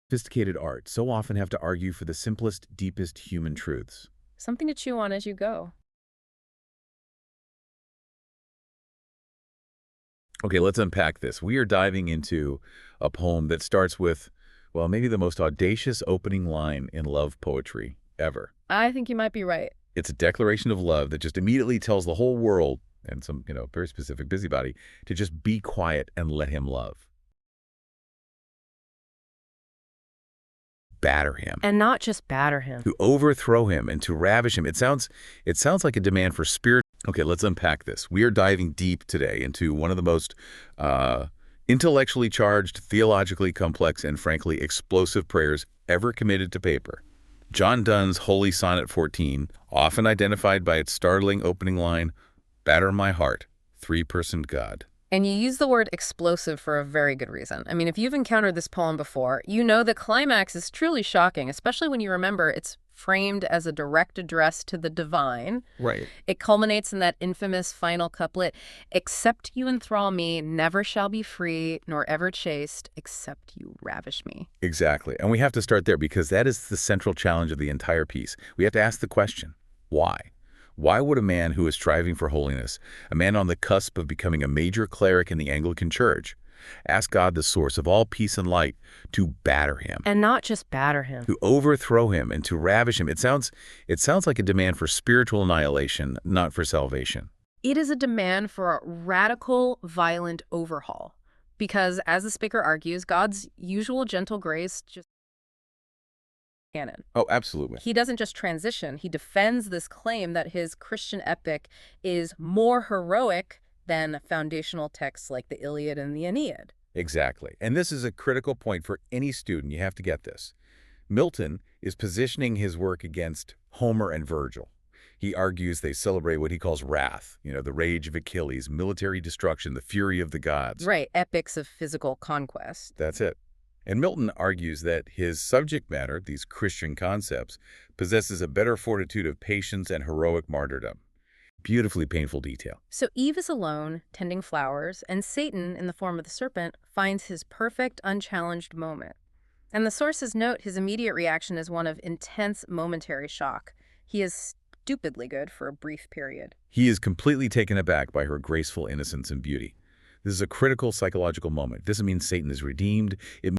Sophisticated art so often have to argue for the simplest, deepest human truths. Something to chew on as you go. Okay, let's unpack this. We are diving into a poem that starts with, well, maybe the most audacious opening line in love poetry ever. I think you might be right. It's a declaration of love that just immediately tells the whole world, and some, very specific busybody, to just be quiet and let him love. Batter him, And not just batter him. to overthrow him and to ravish him. It sounds like a demand for spirit. Okay, let's unpack this. We are diving deep today into one of the most intellectually charged, theologically complex, and frankly explosive prayers ever committed to paper. John Donne's Holy Sonnet 14, often identified by its startling opening line, "Batter my heart, three-personed God." And you use the word explosive for a very good reason. I mean, if you've encountered this poem before, you know the climax is truly shocking, especially when you remember it's framed as a direct address to the divine. Right. It culminates in that infamous final couplet, "Except you enthrall me, never shall be free, nor ever chaste, except you ravish me." Exactly. And we have to start there because that is the central challenge of the entire piece. We have to ask the question, why? Why would a man who is striving for holiness, a man on the cusp of becoming a major cleric in the Anglican Church, ask God, the source of all peace and light, to batter him, And not just batter him. to overthrow him, and to ravish him? It sounds like a demand for spiritual annihilation, not for salvation. It is a demand for a radical, violent overhaul. Because, as the speaker argues, God's usual gentle grace just canon. Oh, absolutely. He doesn't just transition, he defends this claim that his Christian epic is more heroic than foundational texts like the Iliad and the Aeneid. Exactly. And this is a critical point for any student. You have to get this. Milton is positioning his work against Homer and Virgil. He argues they celebrate what he calls wrath, the rage of Achilles, military destruction, the fury of the gods. Right, epics of physical conquest. That's it. And Milton argues that his subject matter, these Christian concepts, possesses a better fortitude of patience and heroic martyrdom. Beautifully painful detail. So Eve is alone, tending flowers, and Satan, in the form of the serpent, finds his perfect, unchallenged moment. And the sources note his immediate reaction is one of intense momentary shock. He is stupidly good for a brief period. He is completely taken aback by her graceful innocence and beauty. This is a critical psychological moment. This means Satan is redeemed. It